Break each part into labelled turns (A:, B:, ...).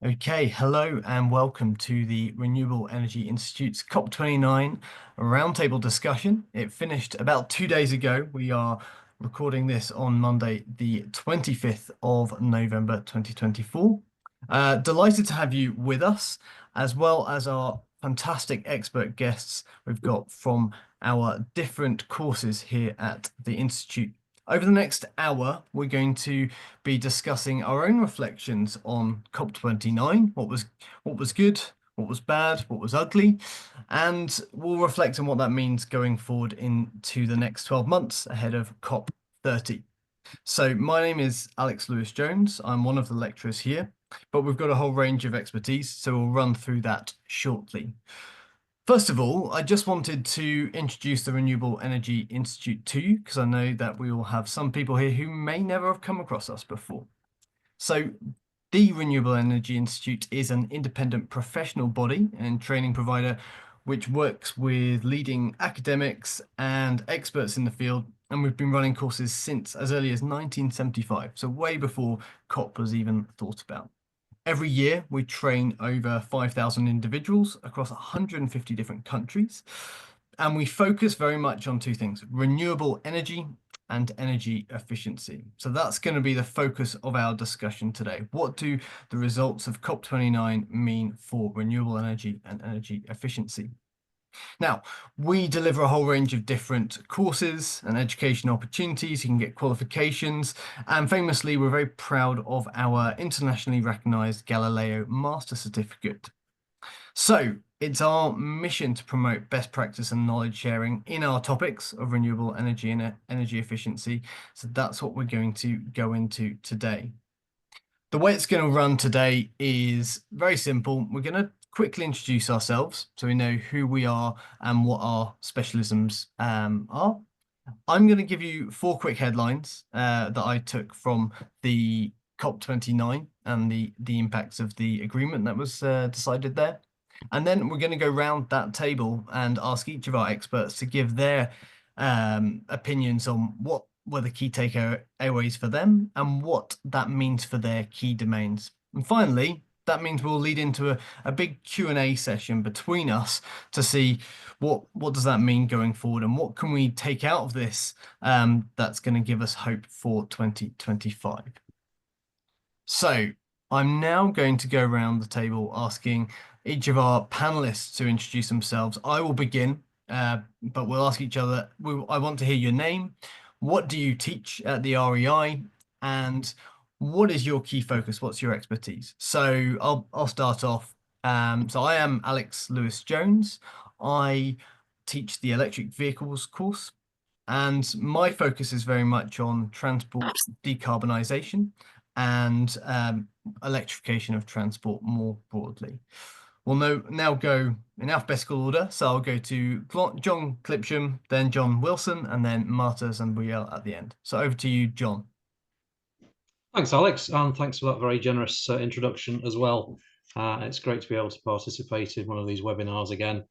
A: Okay, hello and welcome to the Renewable Energy Institute's COP29 roundtable discussion. It finished about 2 days ago. We are recording this on Monday, the 25th of November 2024. Delighted to have you with us, as well as our fantastic expert guests we've got from our different courses here at the Institute. Over the next hour, we're going to be discussing our own reflections on COP29, what was good, what was bad, what was ugly, and we'll reflect on what that means going forward into the next 12 months ahead of COP30. So my name is Alex Lewis Jones. I'm one of the lecturers here, but we've got a whole range of expertise, so we'll run through that shortly. First of all, I just wanted to introduce the Renewable Energy Institute to you because I know that we will have some people here who may never have come across us before. So, the Renewable Energy Institute is an independent professional body and training provider which works with leading academics and experts in the field. And we've been running courses since as early as 1975, so way before COP was even thought about. Every year, we train over 5,000 individuals across 150 different countries. And we focus very much on two things, renewable energy and energy efficiency. So that's going to be the focus of our discussion today. What do the results of COP29 mean for renewable energy and energy efficiency? Now, we deliver a whole range of different courses and education opportunities. You can get qualifications. And famously, we're very proud of our internationally recognized Galileo Master Certificate. So it's our mission to promote best practice and knowledge sharing in our topics of renewable energy and energy efficiency. So that's what we're going to go into today. The way it's going to run today is very simple. We're going to quickly introduce ourselves so we know who we are and what our specialisms are. I'm going to give you four quick headlines that I took from the COP29 and the impacts of the agreement that was decided there. And then we're going to go round that table and ask each of our experts to give their opinions on what were the key takeaways for them and what that means for their key domains. And finally, that means we'll lead into a big Q&A session between us to see what does that mean going forward and what can we take out of this that's going to give us hope for 2025. So I'm now going to go around the table asking each of our panelists to introduce themselves. I will begin, but we'll ask each other. I want to hear your name. What do you teach at the REI? And what is your key focus? What's your expertise? So I'll start off. So I am Alex Lewis Jones. I teach the electric vehicles course, and my focus is very much on transport decarbonisation and electrification of transport more broadly. We'll now go in alphabetical order. So I'll go to John Clipsham, then John Wilson, and then Marta Zambriel at the end. So over to you, John.
B: Thanks, Alex, and thanks for that very generous introduction as well. It's great to be able to participate in one of these webinars again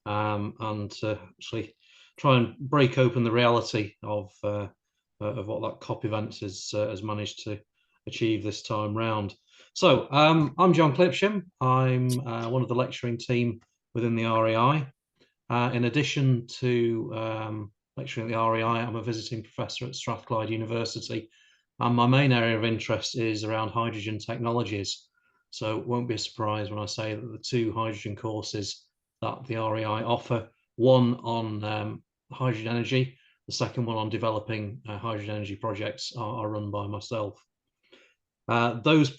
B: and actually try and break open the reality of what that COP event has managed to achieve this time round. So I'm John Clipsham. I'm one of the lecturing team within the REI. In addition to lecturing at the REI, I'm a visiting professor at Strathclyde University. And my main area of interest is around hydrogen technologies. So it won't be a surprise when I say that the two hydrogen courses that the REI offer, one on hydrogen energy, the second one on developing hydrogen energy projects are run by myself. Those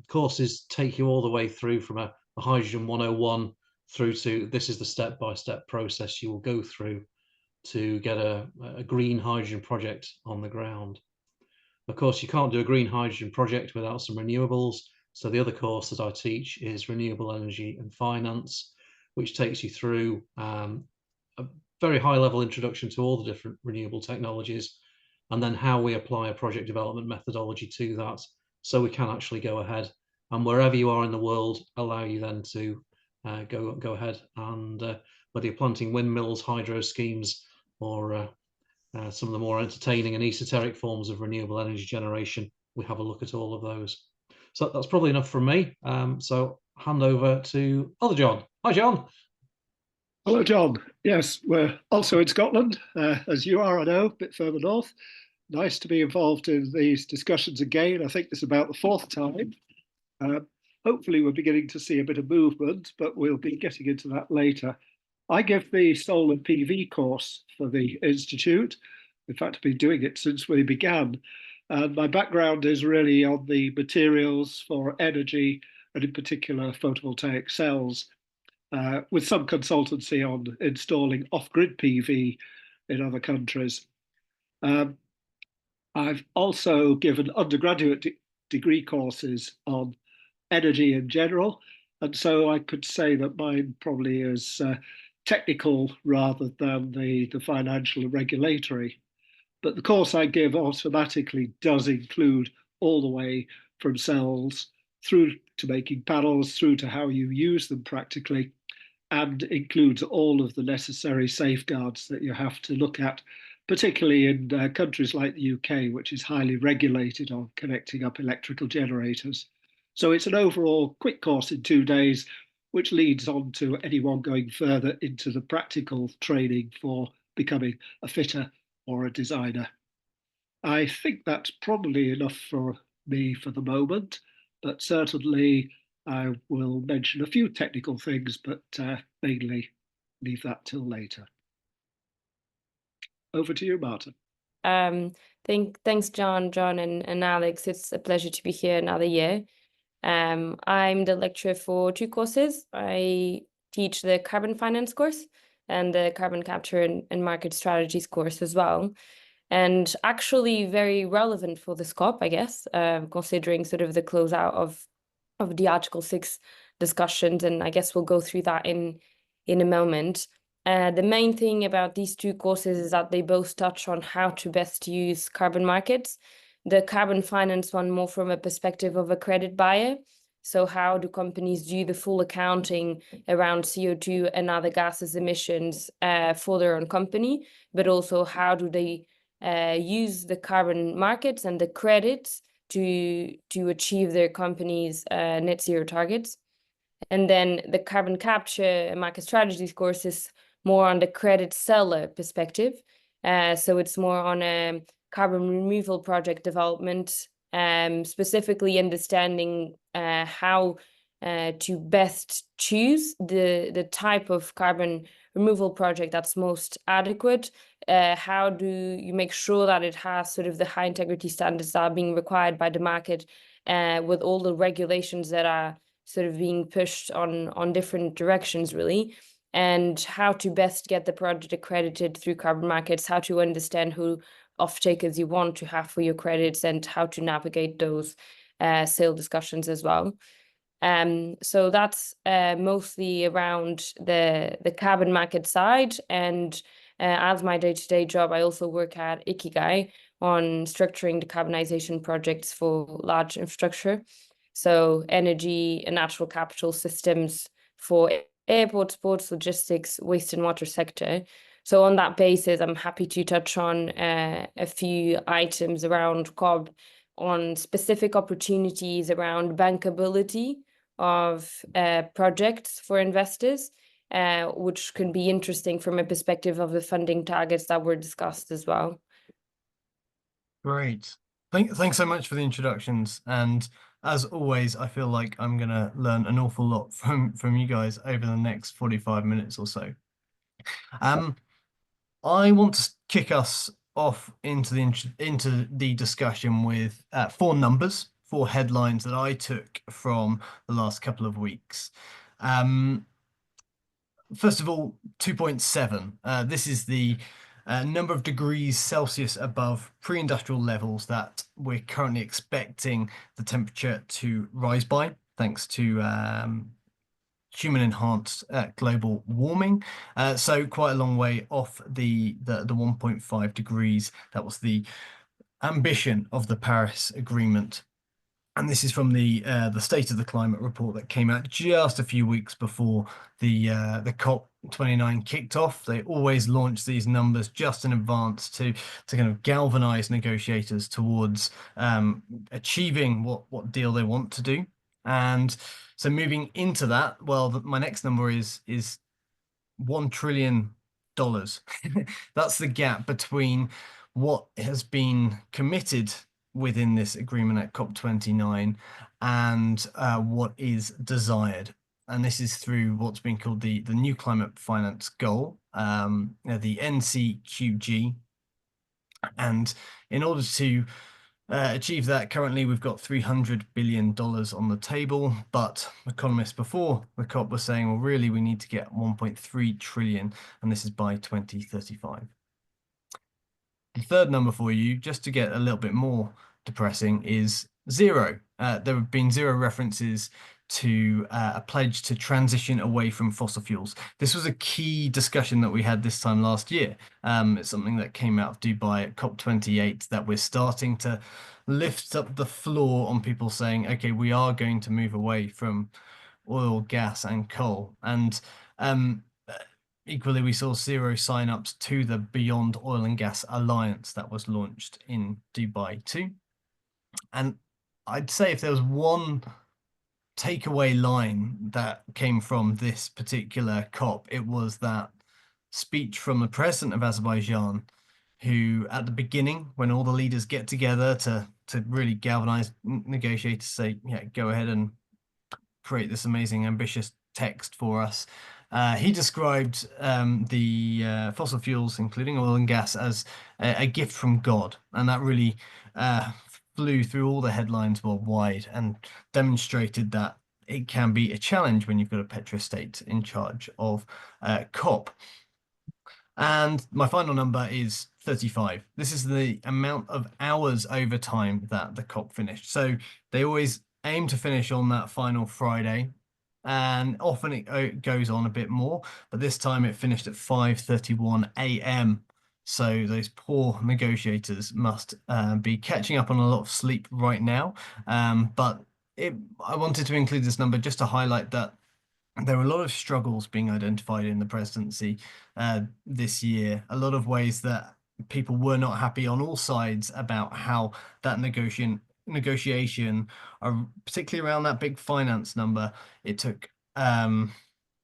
B: courses take you all the way through from a hydrogen 101 through to this is the step-by-step process you will go through to get a green hydrogen project on the ground. Of course, you can't do a green hydrogen project without some renewables. So the other course that I teach is Renewable Energy and Finance, which takes you through a very high level introduction to all the different renewable technologies, and then how we apply a project development methodology to that so we can actually go ahead and wherever you are in the world, allow you then to go ahead and whether you're planting windmills, hydro schemes, or some of the more entertaining and esoteric forms of renewable energy generation, we have a look at all of those. So that's probably enough from me. So hand over to other John. Hi, John.
C: Hello, John. Yes, we're also in Scotland, as you are, I know, a bit further north. Nice to be involved in these discussions again. I think this is about the fourth time. Uh, Hopefully, we're beginning to see a bit of movement, but we'll be getting into that later. I give the solar PV course for the Institute. In fact, I've been doing it since we began. And my background is really on the materials for energy and, in particular, photovoltaic cells, with some consultancy on installing off-grid PV in other countries. Um, I've also given undergraduate degree courses on energy in general, and so I could say that mine probably is technical rather than the financial and regulatory. But the course I give automatically does include all the way from cells through to making panels, through to how you use them practically, and includes all of the necessary safeguards that you have to look at, particularly in countries like the UK, which is highly regulated on connecting up electrical generators. So it's an overall quick course in 2 days, which leads on to anyone going further into the practical training for becoming a fitter or a designer. I think that's probably enough for me for the moment, but certainly I will mention a few technical things, but mainly leave that till later. Over to you, Martin.
D: Thanks, John, and Alex. It's a pleasure to be here another year. I'm the lecturer for two courses. I teach the carbon finance course and the carbon capture and market strategies course as well. And actually very relevant for the COP, I guess, considering sort of the closeout of the Article 6 discussions, and I guess we'll go through that in a moment. The main thing about these two courses is that they both touch on how to best use carbon markets. The carbon finance one more from a perspective of a credit buyer. So how do companies do the full accounting around CO2 and other gases emissions for their own company, but also how do they use the carbon markets and the credits to achieve their company's net zero targets. And then the carbon capture and market strategies course is more on the credit seller perspective. So it's more on a carbon removal project development, specifically understanding how to best choose the type of carbon removal project that's most adequate. How do you make sure that it has sort of the high integrity standards that are being required by the market, with all the regulations that are sort of being pushed on different directions, really, and how to best get the project accredited through carbon markets, how to understand who off-takers you want to have for your credits, and how to navigate those sale discussions as well. So that's mostly around the carbon market side. And as my day-to-day job, I also work at Ikigai on structuring decarbonization projects for large infrastructure. So energy and natural capital systems for airports, ports, logistics, waste and water sector. So on that basis, I'm happy to touch on a few items around COB on specific opportunities around bankability of projects for investors, which can be interesting from a perspective of the funding targets that were discussed as well.
A: Great. Thanks so much for the introductions. And as always, I feel like I'm going to learn an awful lot from you guys over the next 45 minutes or so. I want to kick us off into the discussion with four numbers, four headlines that I took from the last couple of weeks. First of all, 2.7. This is the number of degrees Celsius above pre-industrial levels that we're currently expecting the temperature to rise by, thanks to human-enhanced global warming. So quite a long way off the 1.5 degrees. That was the ambition of the Paris Agreement. And this is from the State of the Climate report that came out just a few weeks before the COP29 kicked off. They always launch these numbers just in advance to kind of galvanize negotiators towards achieving what deal they want to do. And so moving into that, well, my next number is $1 trillion. That's the gap between what has been committed within this agreement at COP29 and what is desired. And this is through what's been called the New Climate Finance Goal, the NCQG. And in order to achieve that, currently we've got $300 billion on the table, but economists before the COP were saying, well, really, we need to get 1.3 trillion, and this is by 2035. The third number for you, just to get a little bit more depressing, is zero. There have been zero references to a pledge to transition away from fossil fuels. This was a key discussion that we had this time last year. It's something that came out of Dubai at COP28 that we're starting to lift up the floor on people saying, okay, we are going to move away from oil, gas, and coal. And equally, we saw zero sign-ups to the Beyond Oil and Gas Alliance that was launched in Dubai too. And I'd say if there was one takeaway line that came from this particular COP, it was that speech from the president of Azerbaijan, who at the beginning, when all the leaders get together to really galvanize negotiators, say, yeah, go ahead and create this amazing, ambitious text for us. He described the fossil fuels, including oil and gas, as a gift from God. And that really flew through all the headlines worldwide and demonstrated that it can be a challenge when you've got a petrostate in charge of COP. And my final number is 35. This is the amount of hours over time that the COP finished. So they always aim to finish on that final Friday, and often it goes on a bit more, but this time it finished at 5:31 a.m. So those poor negotiators must be catching up on a lot of sleep right now. But I wanted to include this number just to highlight that there were a lot of struggles being identified in the presidency this year, a lot of ways that people were not happy on all sides about how that negotiation, particularly around that big finance number, it took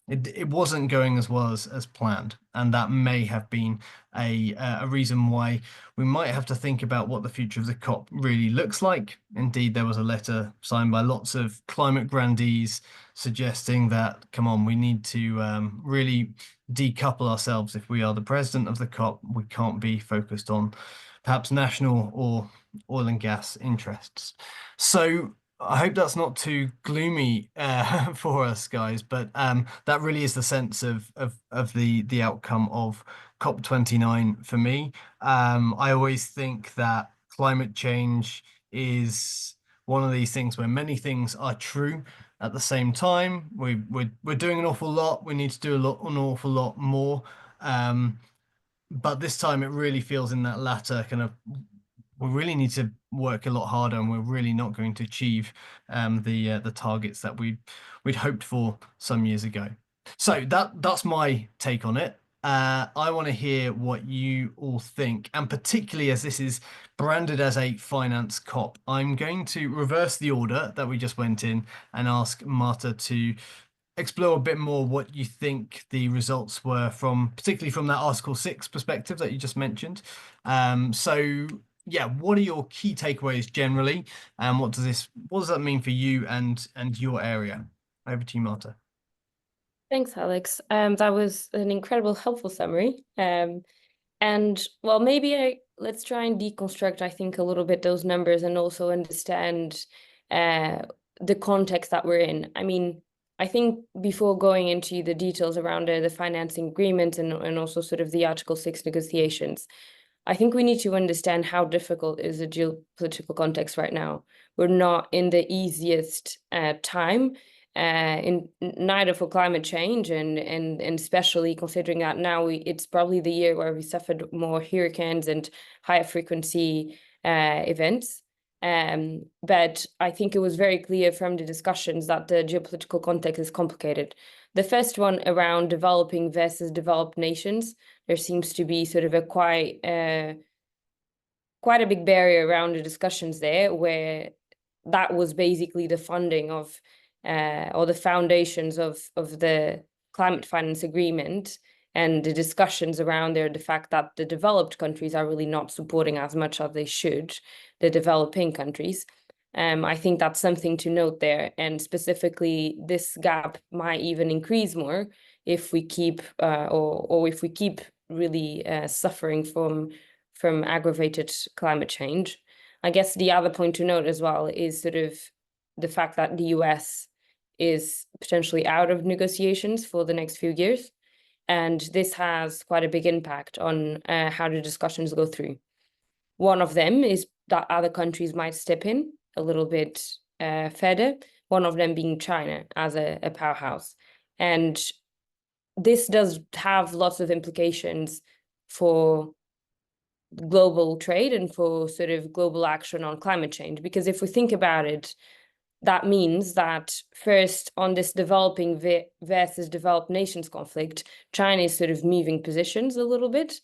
A: it wasn't going as well as planned, and that may have been a reason why we might have to think about what the future of the COP really looks like. Indeed, there was a letter signed by lots of climate grandees suggesting that, come on, we need to really decouple ourselves. If we are the president of the COP, we can't be focused on perhaps national or oil and gas interests. So I hope that's not too gloomy for us, guys, but that really is the sense of the outcome of COP29 for me. I always think that climate change is one of these things where many things are true at the same time. We're doing an awful lot. We need to do an awful lot more. But this time it really feels in that latter kind of, we really need to work a lot harder, and we're really not going to achieve the targets that we'd hoped for some years ago. So that's my take on it. I want to hear what you all think, and particularly as this is branded as a finance COP, I'm going to reverse the order that we just went in and ask Marta to explore a bit more what you think the results were particularly from that Article 6 perspective that you just mentioned. So yeah, what are your key takeaways generally, and what does that mean for you and your area? Over to you, Marta.
D: Thanks, Alex. That was an incredible, helpful summary. And well, maybe let's try and deconstruct, I think, a little bit those numbers and also understand the context that we're in. I mean, I think before going into the details around the financing agreement and also sort of the Article 6 negotiations, I think we need to understand how difficult is the geopolitical context right now. We're not in the easiest time, in neither for climate change and especially considering that now it's probably the year where we suffered more hurricanes and higher frequency events. But I think it was very clear from the discussions that the geopolitical context is complicated. The first one around developing versus developed nations, there seems to be sort of a quite a big barrier around the discussions there, where that was basically the funding of or the foundations of the climate finance agreement, and the discussions around there, the fact that the developed countries are really not supporting as much as they should, the developing countries. I think that's something to note there. And specifically, this gap might even increase more if we keep or if we keep really suffering from aggravated climate change. I guess the other point to note as well is sort of the fact that the US is potentially out of negotiations for the next few years. And this has quite a big impact on how the discussions go through. One of them is that other countries might step in a little bit further, one of them being China as a powerhouse. And this does have lots of implications for global trade and for sort of global action on climate change. Because if we think about it, that means that first, on this developing versus developed nations conflict, China is sort of moving positions a little bit.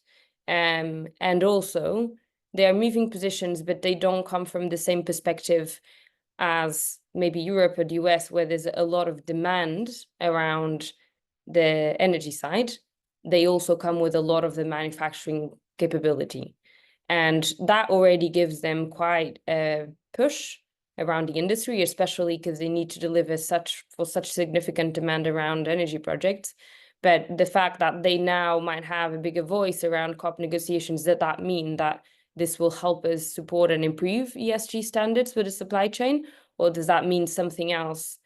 D: And also, they are moving positions, but they don't come from the same perspective as maybe Europe or the US, where there's a lot of demand around the energy side. They also come with a lot of the manufacturing capability. And that already gives them quite a push around the industry, especially because they need to deliver such significant demand around energy projects. But the fact that they now might have a bigger voice around COP negotiations, that mean that this will help us support and improve ESG standards for the supply chain, or does that mean something else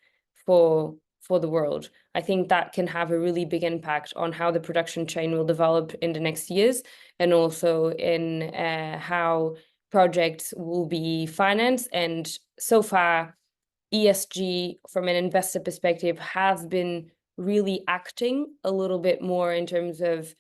D: for the world? I think that can have a really big impact on how the production chain will develop in the next years, and also in how projects will be financed. And so far, ESG, from an investor perspective, has been really acting a little bit more in terms of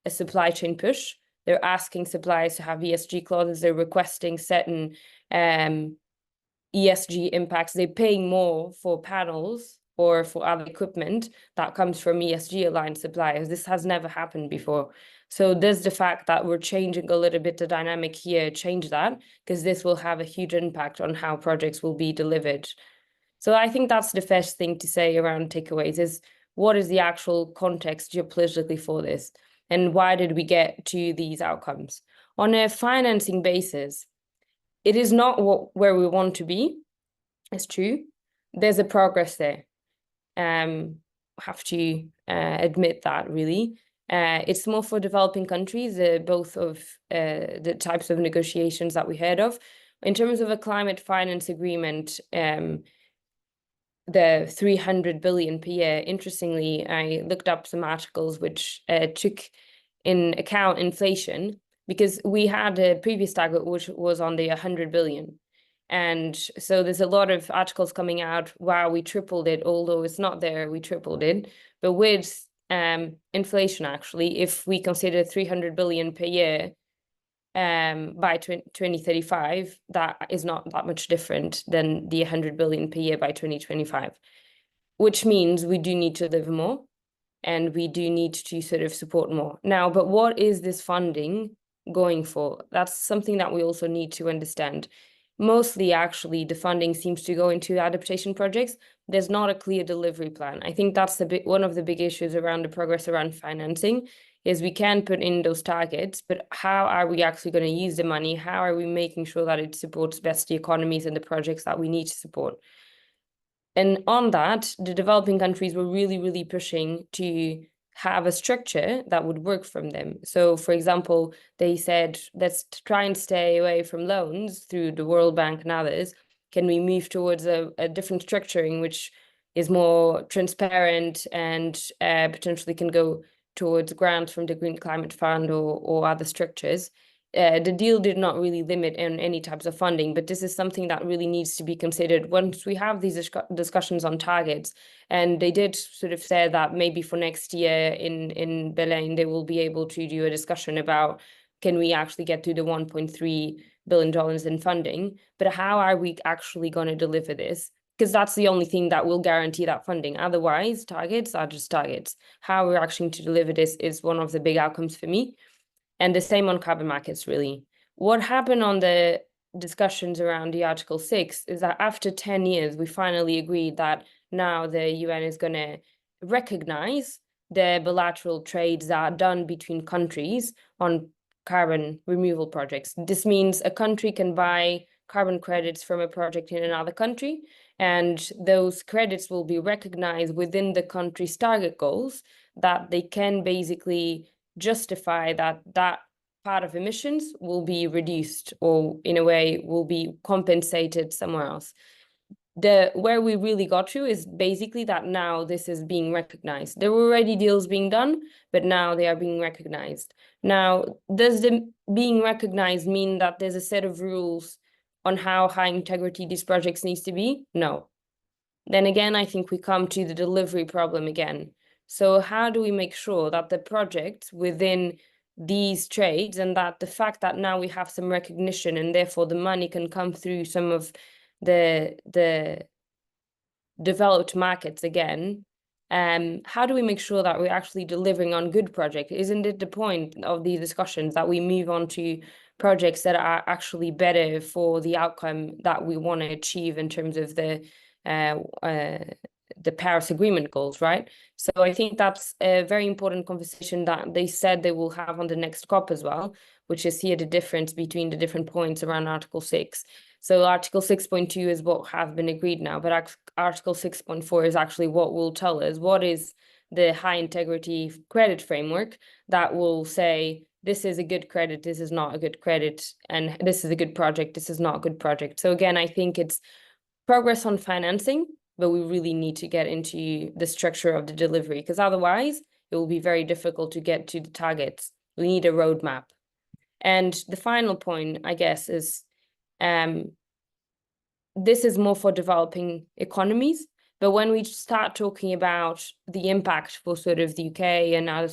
D: a supply chain push. They're asking suppliers to have ESG clauses. They're requesting certain ESG impacts. They're paying more for panels or for other equipment that comes from ESG aligned suppliers. This has never happened before. So does the fact that we're changing a little bit the dynamic here change that? Because this will have a huge impact on how projects will be delivered. So I think that's the first thing to say around takeaways is, what is the actual context geopolitically for this? And why did we get to these outcomes? On a financing basis, it is not where we want to be. It's true. There's a progress there. Have to admit that, really. It's more for developing countries, both of the types of negotiations that we heard of. In terms of a climate finance agreement, the 300 billion per year, interestingly, I looked up some articles which took in account inflation, because we had a previous target which was on the 100 billion. And so there's a lot of articles coming out, wow, we tripled it, although it's not there, we tripled it. But with inflation, actually, if we consider 300 billion per year by 2035, that is not that much different than the 100 billion per year by 2025, which means we do need to live more and we do need to sort of support more. Now, but what is this funding going for? That's something that we also need to understand. Mostly, actually, the funding seems to go into adaptation projects. There's not a clear delivery plan. I think that's one of the big issues around the progress around financing, is we can put in those targets, but how are we actually going to use the money? How are we making sure that it supports best the economies and the projects that we need to support? And on that, the developing countries were really, really pushing to have a structure that would work from them. So, for example, they said, let's try and stay away from loans through the World Bank and others. Can we move towards a different structuring, which is more transparent and potentially can go towards grants from the Green Climate Fund or other structures? The deal did not really limit on any types of funding, but this is something that really needs to be considered once we have these discussions on targets. And they did sort of say that maybe for next year in Berlin, they will be able to do a discussion about, can we actually get to the 1.3 billion in funding, but how are we actually going to deliver this? Because that's the only thing that will guarantee that funding. Otherwise, targets are just targets. How we're actually to deliver this is one of the big outcomes for me. And the same on carbon markets, really. What happened on the discussions around the Article 6 is that after 10 years, we finally agreed that now the UN is going to recognize the bilateral trades that are done between countries on carbon removal projects. This means a country can buy carbon credits from a project in another country, and those credits will be recognized within the country's target goals, that they can basically justify that that part of emissions will be reduced, or in a way will be compensated somewhere else. Where we really got to is basically that now this is being recognized. There were already deals being done, but now they are being recognized. Now, does the being recognized mean that there's a set of rules on how high integrity these projects needs to be? No. Then again, I think we come to the delivery problem again. So how do we make sure that the projects within these trades, and that the fact that now we have some recognition and therefore the money can come through some of the developed markets again, how do we make sure that we're actually delivering on good projects? Isn't it the point of these discussions that we move on to projects that are actually better for the outcome that we want to achieve in terms of the Paris Agreement goals, right? So I think that's a very important conversation that they said they will have on the next COP as well, which is here the difference between the different points around Article 6. So Article 6.2 is what has been agreed now, but Article 6.4 is actually what will tell us what is the high integrity credit framework that will say, this is a good credit, this is not a good credit, and this is a good project, this is not a good project. So again, I think it's progress on financing, but we really need to get into the structure of the delivery, because otherwise it will be very difficult to get to the targets. We need a roadmap. And the final point, I guess, is this is more for developing economies. But when we start talking about the impact for sort of the UK and other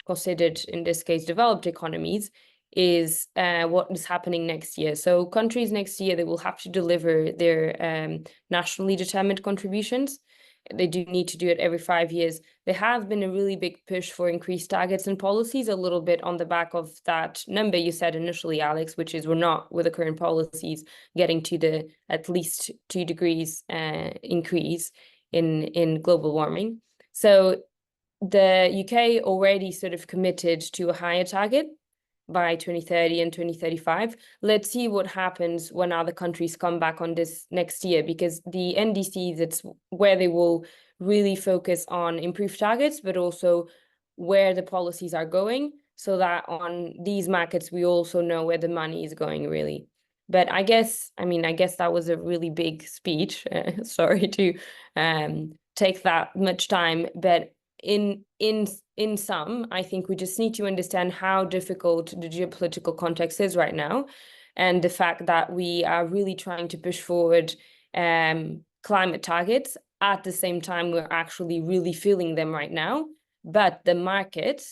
D: considered, in this case, developed economies, is what is happening next year. So countries next year, they will have to deliver their nationally determined contributions. They do need to do it every 5 years. There has been a really big push for increased targets and policies, a little bit on the back of that number you said initially, Alex, which is we're not, with the current policies, getting to the at least 2 degrees increase in global warming. So the UK already sort of committed to a higher target by 2030 and 2035. Let's see what happens when other countries come back on this next year, because the NDCs, it's where they will really focus on improved targets, but also where the policies are going, so that on these markets, we also know where the money is going, really. But I guess that was a really big speech. Sorry to take that much time, but in sum, I think we just need to understand how difficult the geopolitical context is right now, and the fact that we are really trying to push forward climate targets. At the same time, we're actually really feeling them right now, but the market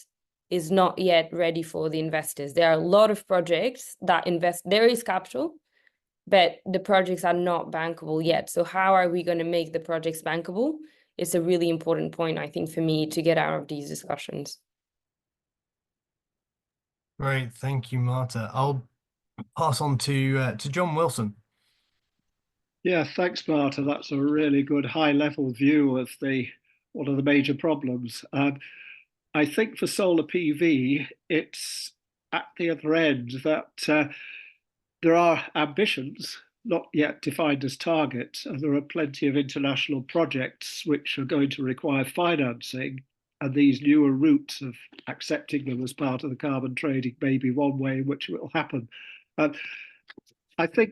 D: is not yet ready for the investors. There are a lot of projects that invest, there is capital, but the projects are not bankable yet. So how are we going to make the projects bankable? It's a really important point, I think, for me to get out of these discussions.
A: Great, thank you, Marta. I'll pass on to John Wilson.
C: Yeah, thanks, Marta. That's a really good high-level view of one of the major problems. I think for solar PV, it's at the other end that there are ambitions not yet defined as targets, and there are plenty of international projects which are going to require financing, and these newer routes of accepting them as part of the carbon trading may be one way in which it will happen. I think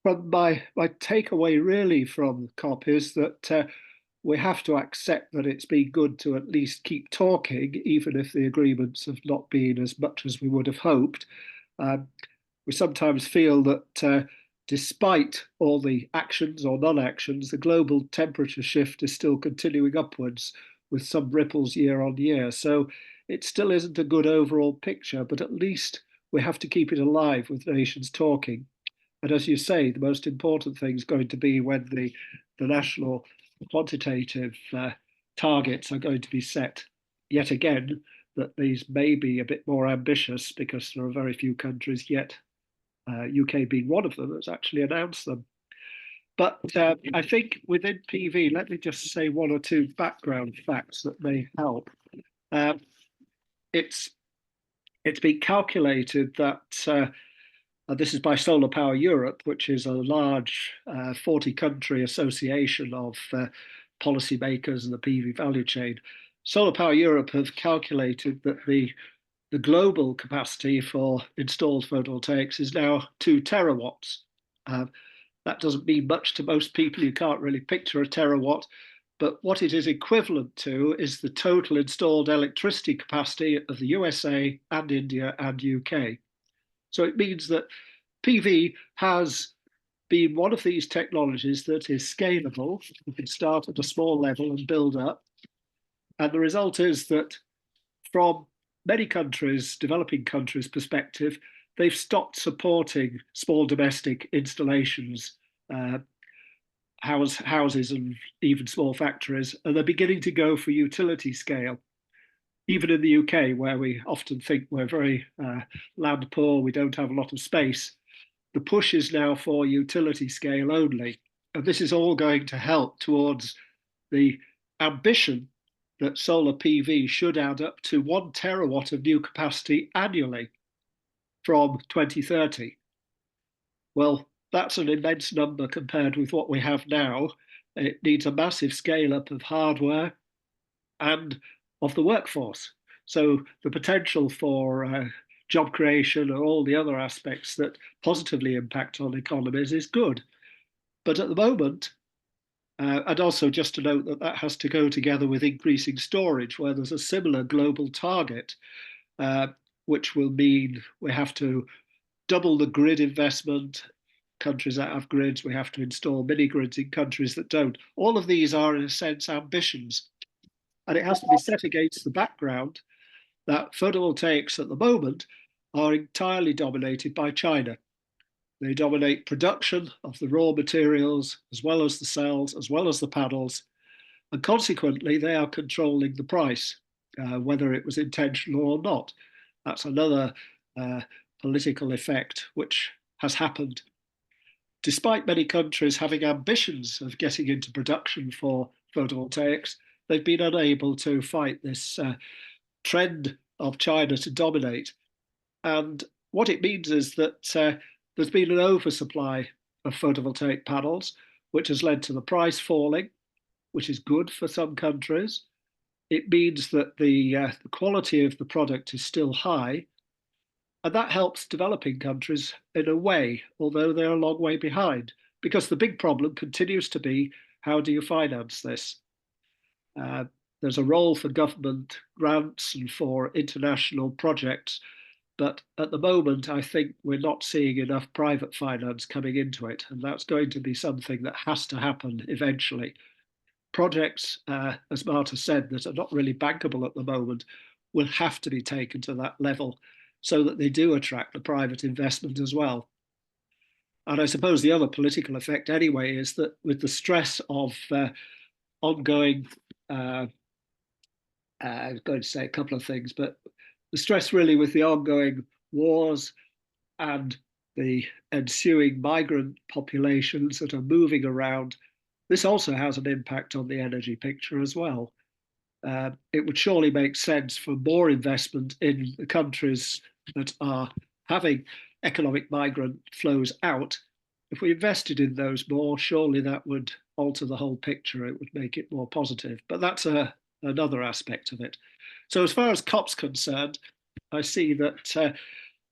C: from my takeaway really from COP is that we have to accept that it's been good to at least keep talking, even if the agreements have not been as much as we would have hoped. We sometimes feel that despite all the actions or non-actions, the global temperature shift is still continuing upwards with some ripples year on year. So it still isn't a good overall picture, but at least we have to keep it alive with nations talking. And as you say, the most important thing is going to be when the national quantitative targets are going to be set yet again, that these may be a bit more ambitious because there are very few countries yet, UK being one of them, that's actually announced them. But I think within PV, let me just say one or two background facts that may help. It's been calculated that this is by Solar Power Europe, which is a large 40-country association of policymakers in the PV value chain. Solar Power Europe have calculated that the global capacity for installed photovoltaics is now 2 terawatts. That doesn't mean much to most people. You can't really picture a terawatt, but what it is equivalent to is the total installed electricity capacity of the USA and India and UK. So it means that PV has been one of these technologies that is scalable. You can start at a small level and build up. And the result is that from many countries, developing countries' perspective, they've stopped supporting small domestic installations, houses and even small factories, and they're beginning to go for utility scale. Even in the UK, where we often think we're very land poor, we don't have a lot of space, the push is now for utility scale only. And this is all going to help towards the ambition that solar PV should add up to 1 terawatt of new capacity annually from 2030. Well, that's an immense number compared with what we have now. It needs a massive scale up of hardware and of the workforce. So the potential for job creation and all the other aspects that positively impact on economies is good. But at the moment, and also just to note that that has to go together with increasing storage, where there's a similar global target, which will mean we have to double the grid investment. Countries that have grids, we have to install mini grids in countries that don't. All of these are, in a sense, ambitions. And it has to be set against the background that photovoltaics at the moment are entirely dominated by China. They dominate production of the raw materials, as well as the cells, as well as the panels. And consequently, they are controlling the price, whether it was intentional or not. That's another political effect which has happened. Despite many countries having ambitions of getting into production for photovoltaics, they've been unable to fight this trend of China to dominate. And what it means is that there's been an oversupply of photovoltaic panels, which has led to the price falling, which is good for some countries. It means that the quality of the product is still high, and that helps developing countries in a way, although they're a long way behind, because the big problem continues to be, how do you finance this? There's a role for government grants and for international projects, but at the moment, I think we're not seeing enough private finance coming into it, and that's going to be something that has to happen eventually. Projects, as Marta said, that are not really bankable at the moment will have to be taken to that level so that they do attract the private investment as well. And I suppose the other political effect anyway is that with the stress of ongoing, I was going to say a couple of things, but the stress really with the ongoing wars and the ensuing migrant populations that are moving around, this also has an impact on the energy picture as well. It would surely make sense for more investment in the countries that are having economic migrant flows out. If we invested in those more, surely that would alter the whole picture. It would make it more positive. But that's another aspect of it. So as far as COP's concerned, I see that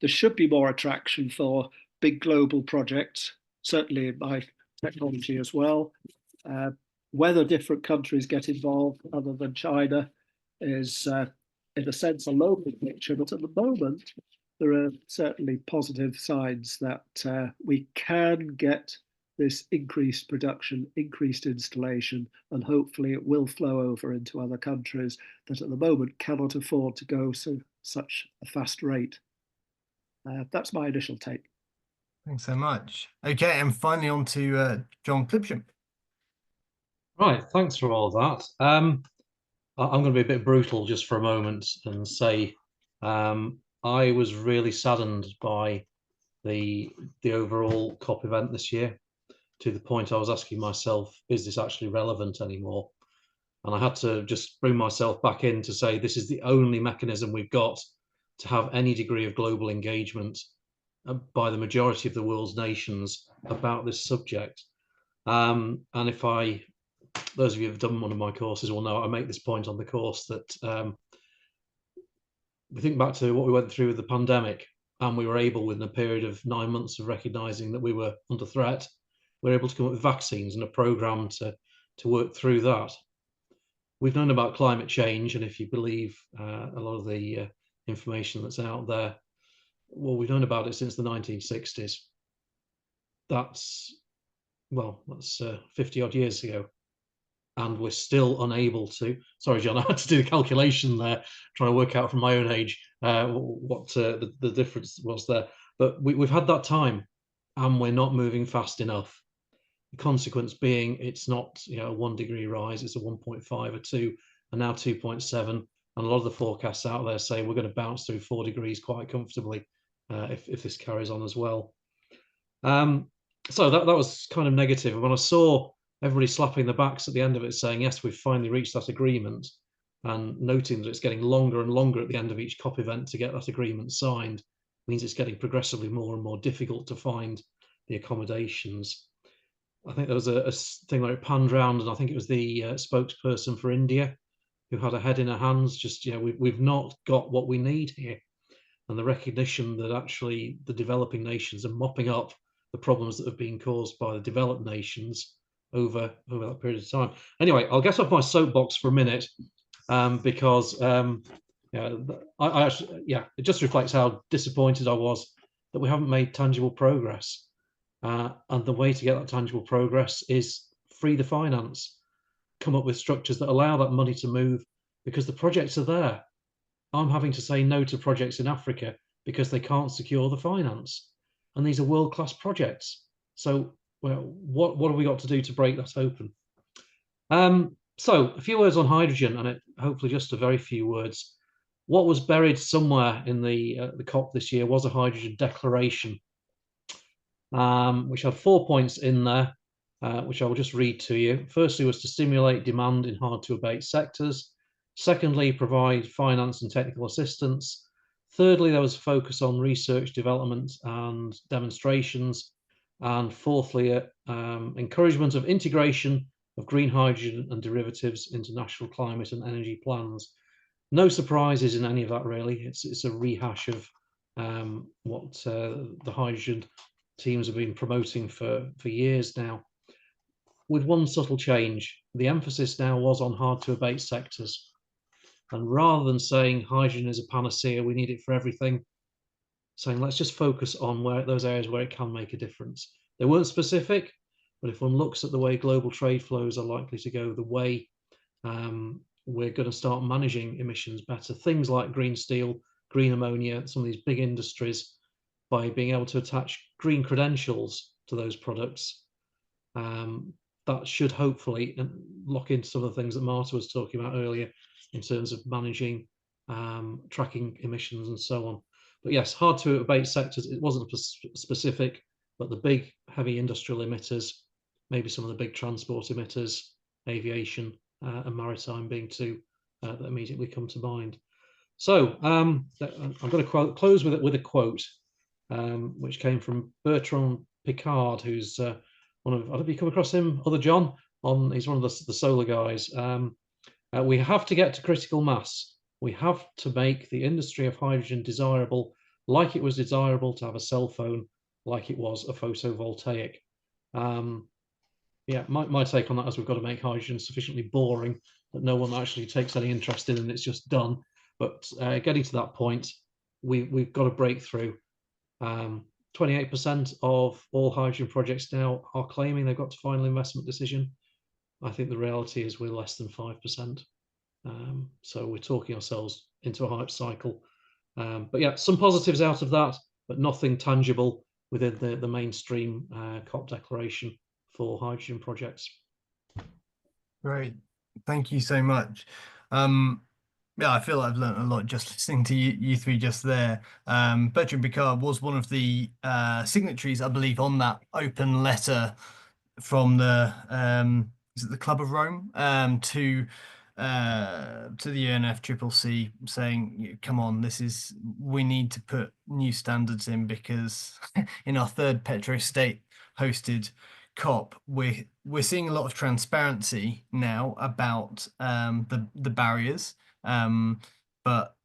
C: there should be more attraction for big global projects, certainly in my technology as well. Whether different countries get involved other than China is, in a sense, a local picture. But at the moment, there are certainly positive signs that we can get this increased production, increased installation, and hopefully it will flow over into other countries that at the moment cannot afford to go such a fast rate. That's my initial take.
A: Thanks so much. Okay, and finally on to John Clipsham.
B: Right, thanks for all that. I'm going to be a bit brutal just for a moment and say I was really saddened by the overall COP event this year, to the point I was asking myself, is this actually relevant anymore? And I had to just bring myself back in to say this is the only mechanism we've got to have any degree of global engagement by the majority of the world's nations about this subject. And if those of you who have done one of my courses will know I make this point on the course that we think back to what we went through with the pandemic, and we were able, within a period of 9 months of recognizing that we were under threat, we were able to come up with vaccines and a program to work through that. We've known about climate change, and if you believe a lot of the information that's out there, well, we've known about it since the 1960s. That's 50 odd years ago. And we're still unable to, sorry, John, I had to do the calculation there, trying to work out from my own age what the difference was there. But we've had that time, and we're not moving fast enough. The consequence being it's not a 1 degree rise, it's a 1.5 or 2, and now 2.7. And a lot of the forecasts out there say we're going to bounce through 4 degrees quite comfortably if this carries on as well. So that was kind of negative. And when I saw everybody slapping their backs at the end of it saying, yes, we've finally reached that agreement, and noting that it's getting longer and longer at the end of each COP event to get that agreement signed, means it's getting progressively more and more difficult to find the accommodations. I think there was a thing where it panned round, and I think it was the spokesperson for India who had her head in her hands, just, we've not got what we need here. And the recognition that actually the developing nations are mopping up the problems that have been caused by the developed nations over that period of time. Anyway, I'll get off my soapbox for a minute because it just reflects how disappointed I was that we haven't made tangible progress. And the way to get that tangible progress is free the finance, come up with structures that allow that money to move, because the projects are there. I'm having to say no to projects in Africa because they can't secure the finance. And these are world-class projects. So, what have we got to do to break that open? So a few words on hydrogen, and hopefully just a very few words. What was buried somewhere in the COP this year was a hydrogen declaration, which had 4 points in there, which I will just read to you. Firstly, was to stimulate demand in hard-to-abate sectors. Secondly, provide finance and technical assistance. Thirdly, there was a focus on research, development, and demonstrations. And fourthly, encouragement of integration of green hydrogen and derivatives into national climate and energy plans. No surprises in any of that, really. It's a rehash of what the hydrogen teams have been promoting for years now, with one subtle change. The emphasis now was on hard-to-abate sectors. And rather than saying hydrogen is a panacea, we need it for everything, saying let's just focus on those areas where it can make a difference. They weren't specific, but if one looks at the way global trade flows are likely to go, the way we're going to start managing emissions better, things like green steel, green ammonia, some of these big industries, by being able to attach green credentials to those products, that should hopefully lock into some of the things that Marta was talking about earlier in terms of managing, tracking emissions and so on. But yes, hard to abate sectors, it wasn't specific, but the big heavy industrial emitters, maybe some of the big transport emitters, aviation and maritime being two that immediately come to mind. So I'm going to close with a quote, which came from Bertrand Piccard, who's one of, I don't know if you come across him, other John, he's one of the solar guys. We have to get to critical mass. We have to make the industry of hydrogen desirable, like it was desirable to have a cell phone, like it was a photovoltaic. Yeah, my take on that is we've got to make hydrogen sufficiently boring that no one actually takes any interest in, and it's just done. But getting to that point, we've got to break through. 28% of all hydrogen projects now are claiming they've got to final investment decision. I think the reality is we're less than 5%. So we're talking ourselves into a hype cycle. But yeah, some positives out of that. but nothing tangible within the mainstream COP declaration for hydrogen projects.
A: Great. Thank you so much. Yeah, I feel I've learned a lot just listening to you three just there. Bertrand Piccard was one of the signatories, I believe, on that open letter from the is it the Club of Rome to the UNFCCC saying, come on, we need to put new standards in, because in our third petrostate hosted COP, we're seeing a lot of transparency now about the barriers, but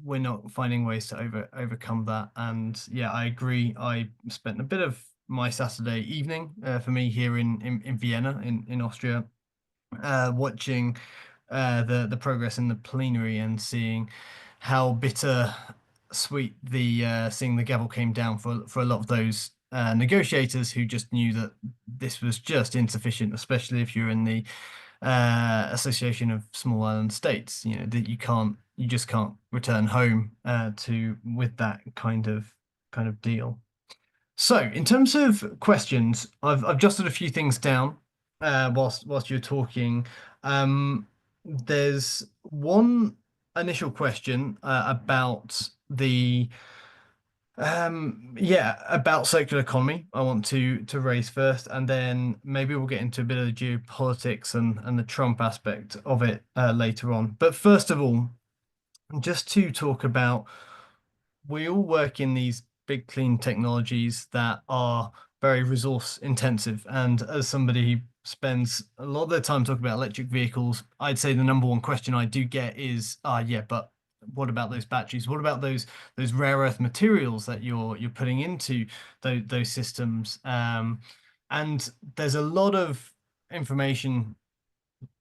A: we're not finding ways to overcome that. And yeah, I agree. I spent a bit of my Saturday evening for me here in Vienna in Austria, watching the progress in the plenary and seeing how bitter sweet the seeing the gavel came down for a lot of those negotiators who just knew that this was just insufficient, especially if you're in the Association of Small Island States. You know that you just can't return home with that kind of deal. So, in terms of questions, I've jotted a few things down whilst you're talking. There's one initial question about about circular economy I want to raise first, and then maybe we'll get into a bit of the geopolitics and the Trump aspect of it later on. But first of all, just to talk about, we all work in these big clean technologies that are very resource intensive. And as somebody who spends a lot of their time talking about electric vehicles, I'd say the number one question I do get is, yeah, but what about those batteries? What about those rare earth materials that you're putting into those systems? And there's a lot of information,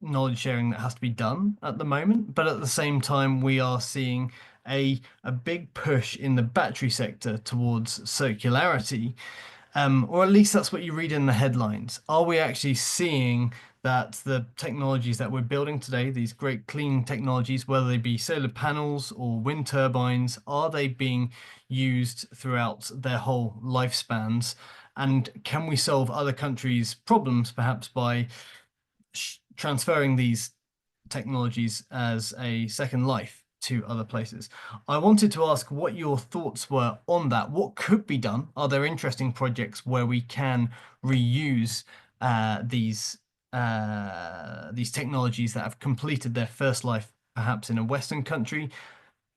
A: knowledge sharing that has to be done at the moment, but at the same time we are seeing a big push in the battery sector towards circularity, or at least that's what you read in the headlines. Are we actually seeing that the technologies that we're building today, these great clean technologies, whether they be solar panels or wind turbines, are they being used throughout their whole lifespans? And can we solve other countries' problems perhaps by transferring these technologies as a second life to other places? I wanted to ask what your thoughts were on that. What could be done? Are there interesting projects where we can reuse these technologies that have completed their first life, perhaps in a Western country,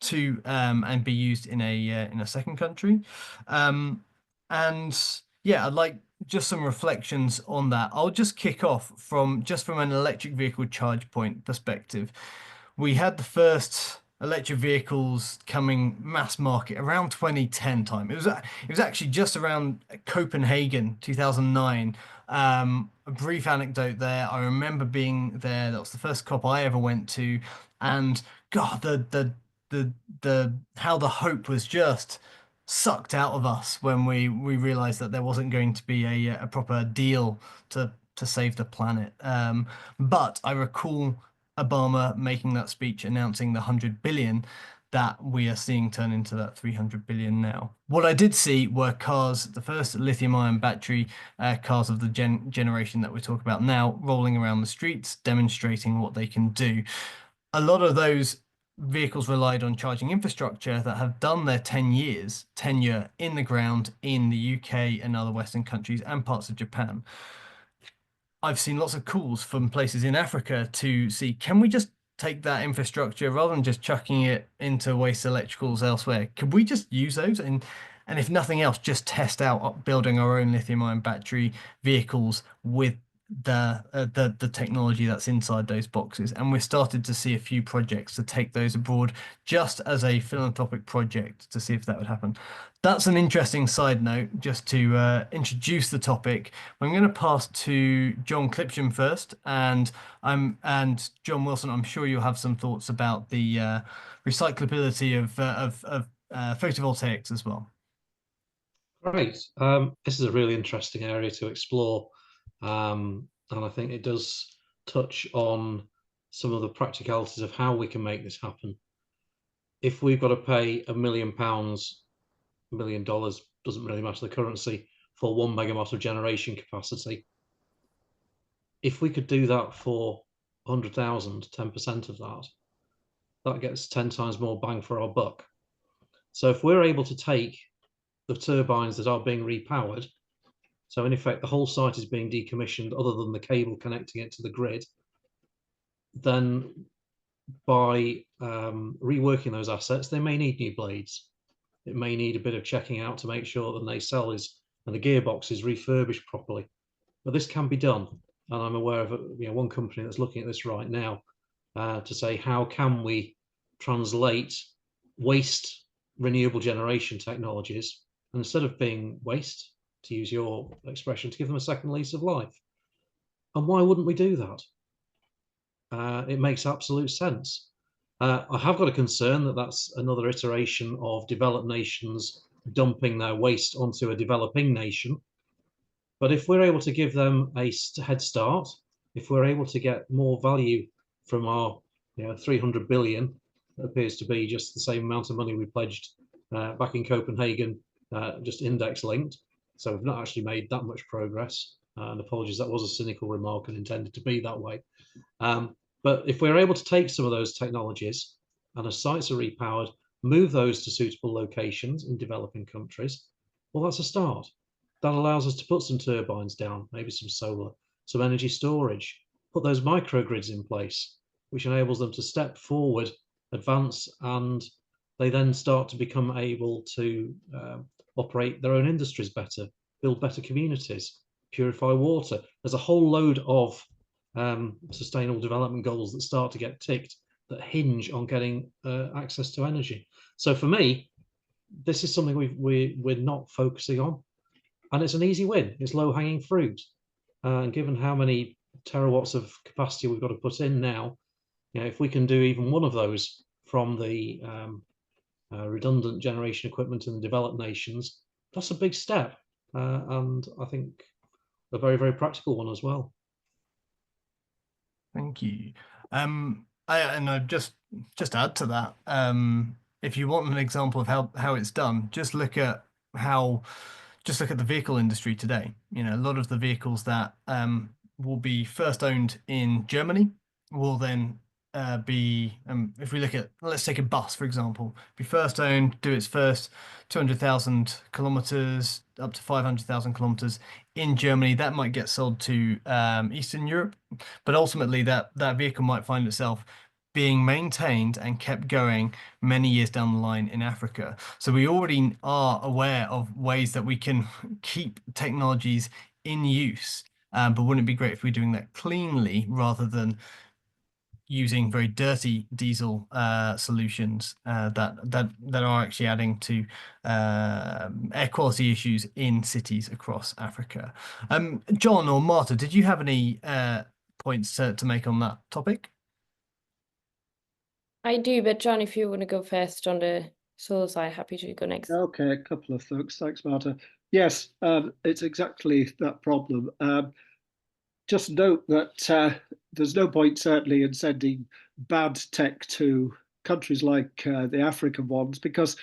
A: to and be used in a second country? And yeah, I'd like just some reflections on that. I'll just kick off from an electric vehicle charge point perspective. We had the first electric vehicles coming mass market around 2010 time. It was actually just around Copenhagen 2009. A brief anecdote there. I remember being there. That was the first COP I ever went to, and God, the how the hope was just sucked out of us when we realized that there wasn't going to be a proper deal to save the planet. But I recall Obama making that speech announcing the 100 billion that we are seeing turn into that 300 billion now. What I did see were cars, the first lithium-ion battery cars of the generation that we talk about now, rolling around the streets, demonstrating what they can do. A lot of those vehicles relied on charging infrastructure that have done their tenure in the ground in the UK and other Western countries and parts of Japan. I've seen lots of calls from places in Africa to see, can we just take that infrastructure rather than just chucking it into waste electricals elsewhere? Could we just use those and if nothing else, just test out building our own lithium-ion battery vehicles with the technology that's inside those boxes? And we're started to see a few projects to take those abroad just as a philanthropic project to see if that would happen. That's an interesting side note just to introduce the topic. I'm going to pass to John Clipsham first, and John Wilson, I'm sure you'll have some thoughts about the recyclability of photovoltaics as well.
B: Great. This is a really interesting area to explore. And I think it does touch on some of the practicalities of how we can make this happen. If we've got to pay £1 million million, doesn't really matter the currency, for 1 megawatt of generation capacity. If we could do that for 100,000, 10% of that, that gets 10 times more bang for our buck. So if we're able to take the turbines that are being repowered, so in effect, the whole site is being decommissioned other than the cable connecting it to the grid, then by reworking those assets, they may need new blades. It may need a bit of checking out to make sure that the nacelle and the gearbox is refurbished properly. But this can be done. And I'm aware of one company that's looking at this right now to say, how can we translate waste renewable generation technologies, and instead of being waste, to use your expression, to give them a second lease of life? And why wouldn't we do that? It makes absolute sense. I have got a concern that that's another iteration of developed nations dumping their waste onto a developing nation. But if we're able to give them a head start, if we're able to get more value from our 300 billion, that appears to be just the same amount of money we pledged back in Copenhagen, just index linked. So we've not actually made that much progress. And apologies, that was a cynical remark and intended to be that way. But if we're able to take some of those technologies and as sites are repowered, move those to suitable locations in developing countries, well, that's a start. That allows us to put some turbines down, maybe some solar, some energy storage, put those microgrids in place, which enables them to step forward, advance, and they then start to become able to operate their own industries better, build better communities, purify water. There's a whole load of sustainable development goals that start to get ticked that hinge on getting access to energy. So for me, this is something we're not focusing on, and it's an easy win. It's low-hanging fruit, and given how many terawatts of capacity we've got to put in now, if we can do even one of those from the redundant generation equipment in the developed nations, that's a big step, and I think a very, very practical one as well.
A: Thank you. I just add to that. If you want an example of how it's done, just look at the vehicle industry today. A lot of the vehicles that will be first owned in Germany will then be, if we look at, let's take a bus, for example, be first owned, do its first 200,000 kilometers up to 500,000 kilometers in Germany. That might get sold to Eastern Europe, but ultimately that vehicle might find itself being maintained and kept going many years down the line in Africa. So we already are aware of ways that we can keep technologies in use. But wouldn't it be great if we're doing that cleanly rather than using very dirty diesel solutions that are actually adding to air quality issues in cities across Africa? John or Marta, did you have any points to make on that topic?
D: I do, but John, if you want to go first on the solar side, happy to go next.
C: Okay, a couple of things. Thanks, Marta. Yes, it's exactly that problem. Just note that there's no point certainly in sending bad tech to countries like the African ones, because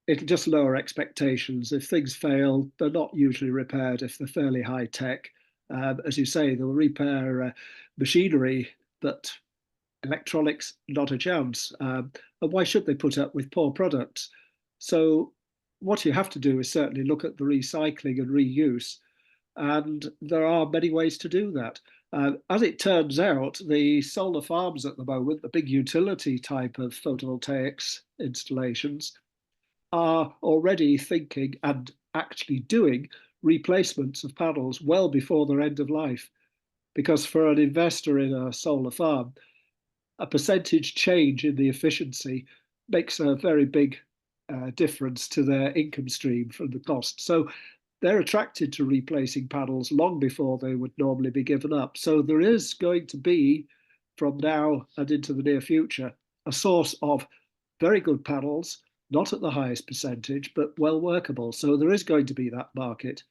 C: it'll just lower expectations. If things fail, they're not usually repaired if they're fairly high tech. As you say, they'll repair machinery, but electronics, not a chance. And why should they put up with poor products? So what you have to do is certainly look at the recycling and reuse. And there are many ways to do that. As it turns out, the solar farms at the moment, the big utility type of photovoltaics installations, are already thinking and actually doing replacements of panels well before their end of life. Because for an investor in a solar farm, a percentage change in the efficiency makes a very big difference to their income stream from the cost. So they're attracted to replacing panels long before they would normally be given up. So there is going to be, from now and into the near future, a source of very good panels, not at the highest percentage, but well workable. So there is going to be that market.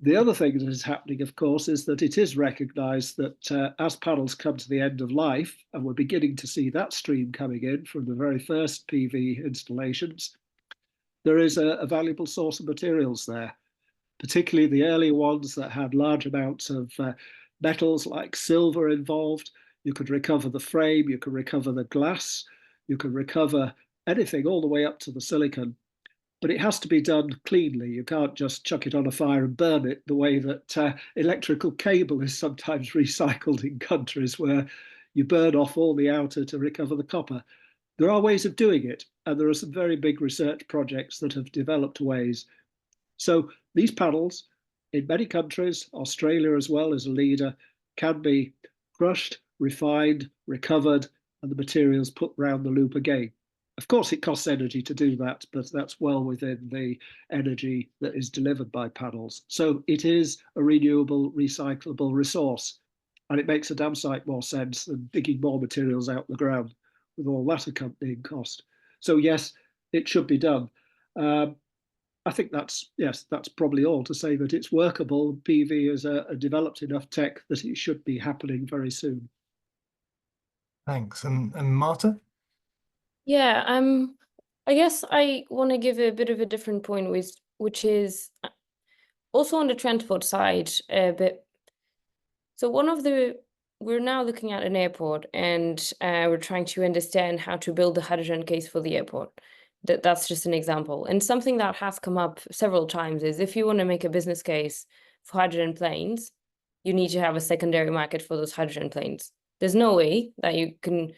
C: The other thing that is happening, of course, is that it is recognized that as panels come to the end of life, and we're beginning to see that stream coming in from the very first PV installations, there is a valuable source of materials there, particularly the early ones that had large amounts of metals like silver involved. You could recover the frame, you could recover the glass, you could recover anything all the way up to the silicon. But it has to be done cleanly. You can't just chuck it on a fire and burn it the way that electrical cable is sometimes recycled in countries where you burn off all the outer to recover the copper. There are ways of doing it, and there are some very big research projects that have developed ways. So these panels, in many countries, Australia as well as a leader, can be crushed, refined, recovered, and the materials put round the loop again. Of course, it costs energy to do that, but that's well within the energy that is delivered by panels. So it is a renewable, recyclable resource, and it makes a damn sight more sense than digging more materials out the ground with all that accompanying cost. So yes, it should be done. I think that's probably all to say that it's workable. PV is a developed enough tech that it should be happening very soon.
A: Thanks. And Marta?
D: Yeah, I guess I want to give a bit of a different point, which is also on the transport side a bit. So we're now looking at an airport, and we're trying to understand how to build the hydrogen case for the airport. That's just an example. And something that has come up several times is if you want to make a business case for hydrogen planes, you need to have a secondary market for those hydrogen planes. There's no way that you can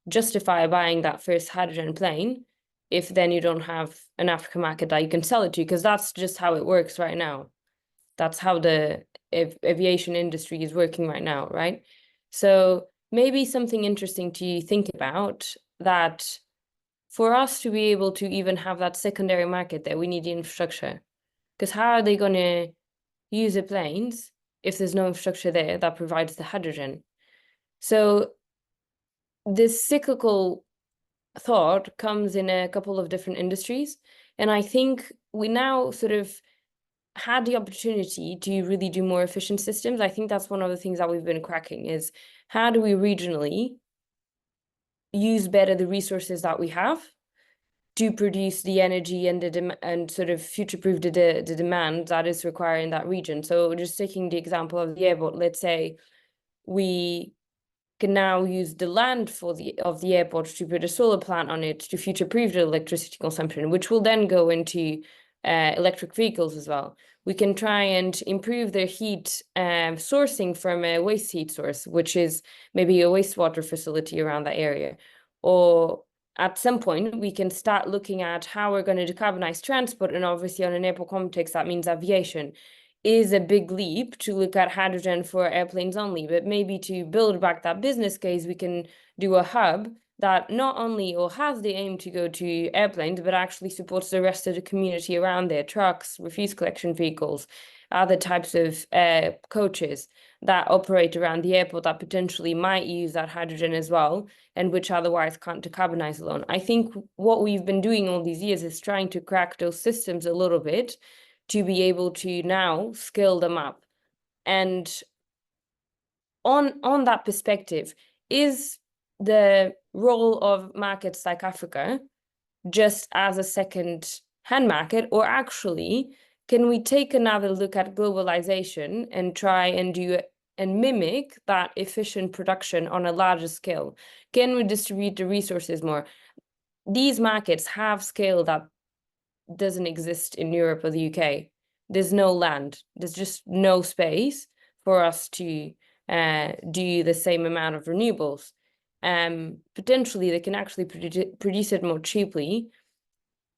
D: justify buying that first hydrogen plane if then you don't have an African market that you can sell it to, because that's just how it works right now. That's how the aviation industry is working right now, right? So maybe something interesting to think about, that for us to be able to even have that secondary market there, we need the infrastructure. Because how are they going to use the planes if there's no infrastructure there that provides the hydrogen? So this cyclical thought comes in a couple of different industries. And I think we now sort of had the opportunity to really do more efficient systems. I think that's one of the things that we've been cracking is how do we regionally use better the resources that we have to produce the energy and and sort of future-proof the demand that is required in that region. So just taking the example of the airport, let's say we can now use the land of the airport to put a solar plant on it to future-proof the electricity consumption, which will then go into electric vehicles as well. We can try and improve their heat sourcing from a waste heat source, which is maybe a wastewater facility around that area. Or at some point, we can start looking at how we're going to decarbonize transport. And obviously on an airport context, that means aviation is a big leap to look at hydrogen for airplanes only, but maybe to build back that business case, we can do a hub that not only or has the aim to go to airplanes, but actually supports the rest of the community around there, trucks, refuse collection vehicles, other types of coaches that operate around the airport that potentially might use that hydrogen as well, and which otherwise can't decarbonize alone. I think what we've been doing all these years is trying to crack those systems a little bit to be able to now scale them up. And on that perspective, is the role of markets like Africa just as a second-hand market, or actually can we take another look at globalization and try and do and mimic that efficient production on a larger scale? Can we distribute the resources more? These markets have scale that doesn't exist in Europe or the UK. There's no land. There's just no space for us to do the same amount of renewables. Potentially, they can actually produce it more cheaply.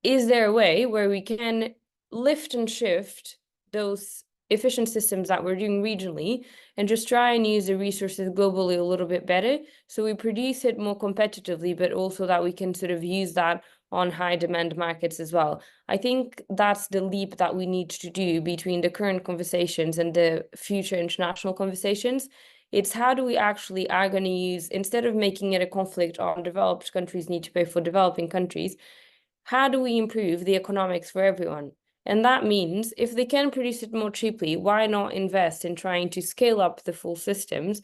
D: Is there a way where we can lift and shift those efficient systems that we're doing regionally and just try and use the resources globally a little bit better, so we produce it more competitively, but also that we can sort of use that on high demand markets as well? I think that's the leap that we need to do between the current conversations and the future international conversations. It's how do we actually are going to use, instead of making it a conflict on developed countries need to pay for developing countries, how do we improve the economics for everyone? And that means if they can produce it more cheaply, why not invest in trying to scale up the full systems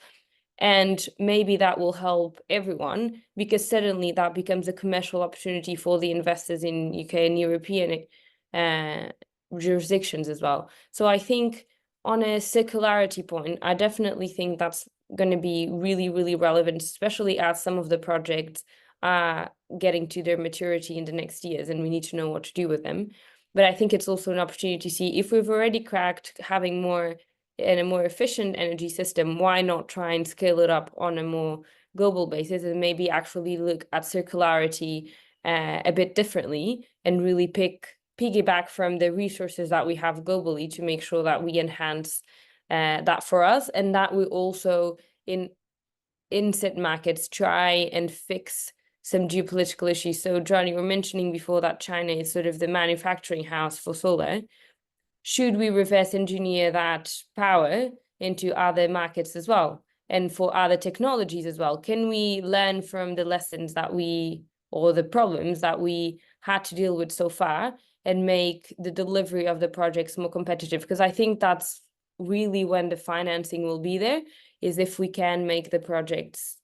D: And maybe that will help everyone, because suddenly that becomes a commercial opportunity for the investors in UK and European jurisdictions as well. So I think on a circularity point, I definitely think that's going to be really, really relevant, especially as some of the projects are getting to their maturity in the next years, and we need to know what to do with them. But I think it's also an opportunity to see if we've already cracked having more and a more efficient energy system, why not try and scale it up on a more global basis and maybe actually look at circularity a bit differently and really piggyback from the resources that we have globally to make sure that we enhance that for us, and that we also in certain markets try and fix some geopolitical issues. So John, you were mentioning before that China is sort of the manufacturing house for solar. Should we reverse engineer that power into other markets as well, and for other technologies as well? Can we learn from the lessons that or the problems that we had to deal with so far and make the delivery of the projects more competitive? Because I think that's really when the financing will be there, is if we can make the projects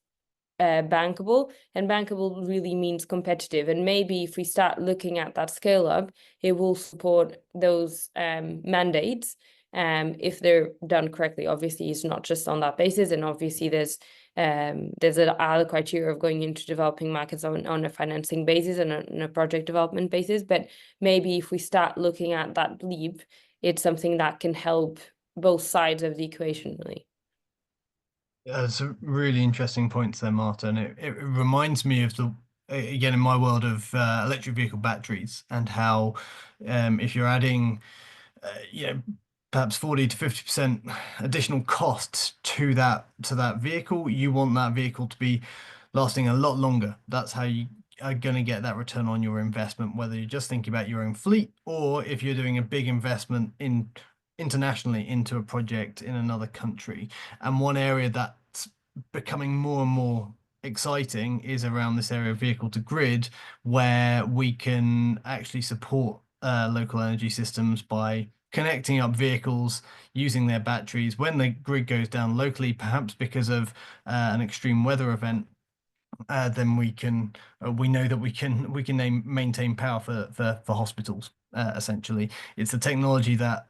D: bankable, and bankable really means competitive. And maybe if we start looking at that scale up, it will support those mandates if they're done correctly. Obviously, it's not just on that basis, and obviously there's other criteria of going into developing markets on a financing basis and on a project development basis. But maybe if we start looking at that leap, it's something that can help both sides of the equation, really.
A: It's a really interesting point there, Marta, and it reminds me of again, in my world of electric vehicle batteries, and how if you're adding perhaps 40 to 50% additional costs to that vehicle, you want that vehicle to be lasting a lot longer. That's how you are going to get that return on your investment, whether you're just thinking about your own fleet or if you're doing a big investment internationally into a project in another country. And one area that's becoming more and more exciting is around this area of vehicle to grid, where we can actually support local energy systems by connecting up vehicles using their batteries when the grid goes down locally, perhaps because of an extreme weather event. Then we know that we can maintain power for hospitals. Essentially, it's a technology that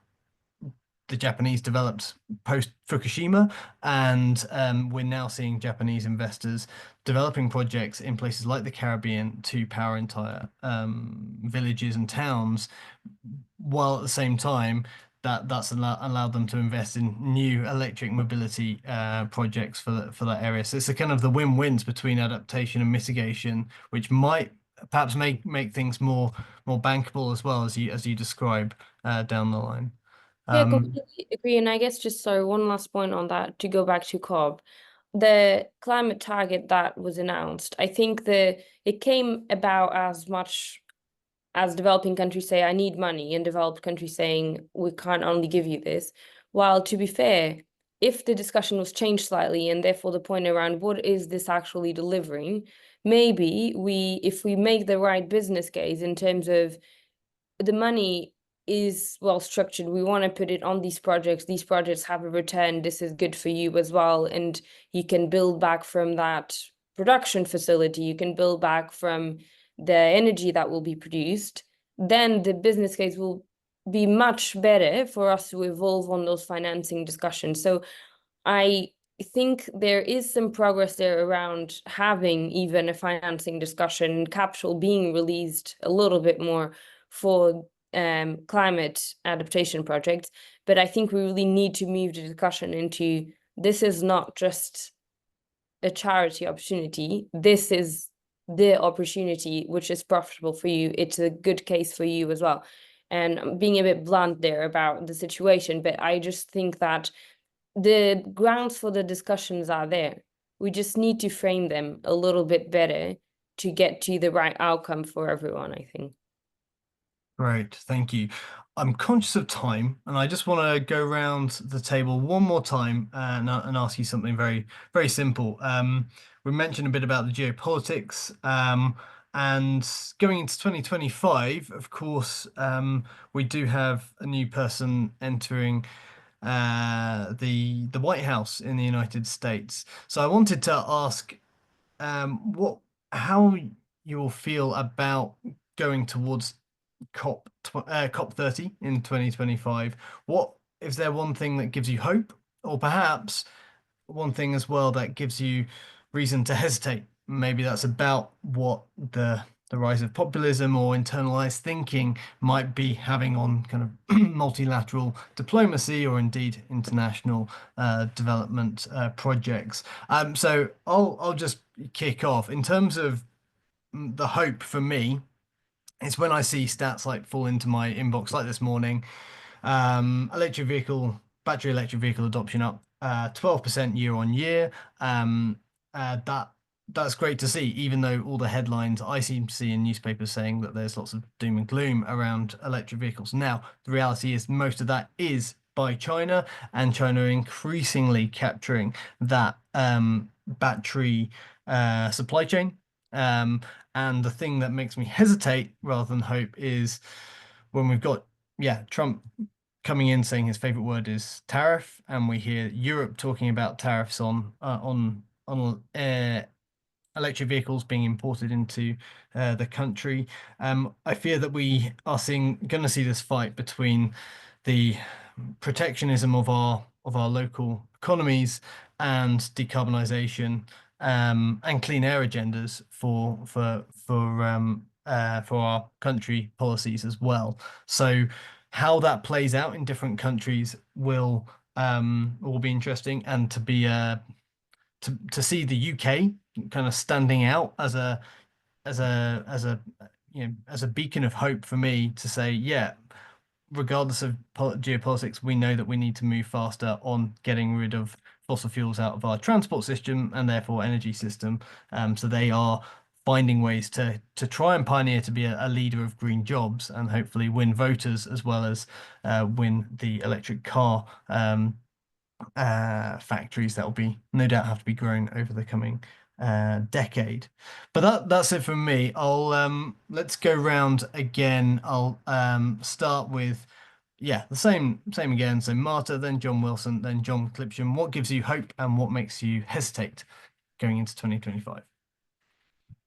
A: the Japanese developed post Fukushima, and we're now seeing Japanese investors developing projects in places like the Caribbean to power entire villages and towns, while at the same time that's allowed them to invest in new electric mobility projects for that area. So it's a kind of the win-wins between adaptation and mitigation, which might perhaps make things more bankable as well, as you describe down the line.
D: Yeah, completely agree. And I guess just one last point on that, to go back to COP, the climate target that was announced, I think it came about as much as developing countries say, I need money, and developed countries saying, we can't only give you this. While, to be fair, if the discussion was changed slightly, and therefore the point around what is this actually delivering, maybe if we make the right business case in terms of the money is well structured, we want to put it on these projects have a return, this is good for you as well, and you can build back from that production facility, you can build back from the energy that will be produced, then the business case will be much better for us to evolve on those financing discussions. So I think there is some progress there around having even a financing discussion, capital being released a little bit more for climate adaptation projects. But I think we really need to move the discussion into, this is not just a charity opportunity, this is the opportunity which is profitable for you, it's a good case for you as well. And I'm being a bit blunt there about the situation, but I just think that the grounds for the discussions are there. We just need to frame them a little bit better to get to the right outcome for everyone, I think.
A: Great, thank you. I'm conscious of time, and I just want to go around the table one more time and ask you something very, very simple. We mentioned a bit about the geopolitics, and going into 2025, of course, we do have a new person entering the White House in the United States. So I wanted to ask how you will feel about going towards COP30 in 2025. What is there one thing that gives you hope, or perhaps one thing as well that gives you reason to hesitate? Maybe that's about what the rise of populism or internalized thinking might be having on kind of multilateral diplomacy or indeed international development projects. So I'll just kick off in terms of the hope for me. It's when I see stats like fall into my inbox like this morning. Battery electric vehicle adoption up 12% year on year. That's great to see, even though all the headlines I seem to see in newspapers saying that there's lots of doom and gloom around electric vehicles. Now, the reality is most of that is by China, and China increasingly capturing that battery supply chain. And the thing that makes me hesitate rather than hope is when we've got, Trump coming in saying his favorite word is tariff, and we hear Europe talking about tariffs on electric vehicles being imported into the country. I fear that we are going to see this fight between the protectionism of our local economies and decarbonisation and clean air agendas for our country policies as well. So how that plays out in different countries will be interesting, and to see the UK kind of standing out as a beacon of hope for me, to say, yeah, regardless of geopolitics, we know that we need to move faster on getting rid of fossil fuels out of our transport system and therefore energy system. So they are finding ways to try and pioneer to be a leader of green jobs and hopefully win voters as well as win the electric car factories that will be no doubt have to be grown over the coming decade. But that's it from me. I'll let's go round again. I'll start with the same again. So Marta, then John Wilson, then John Clipsham. What gives you hope and what makes you hesitate going into 2025?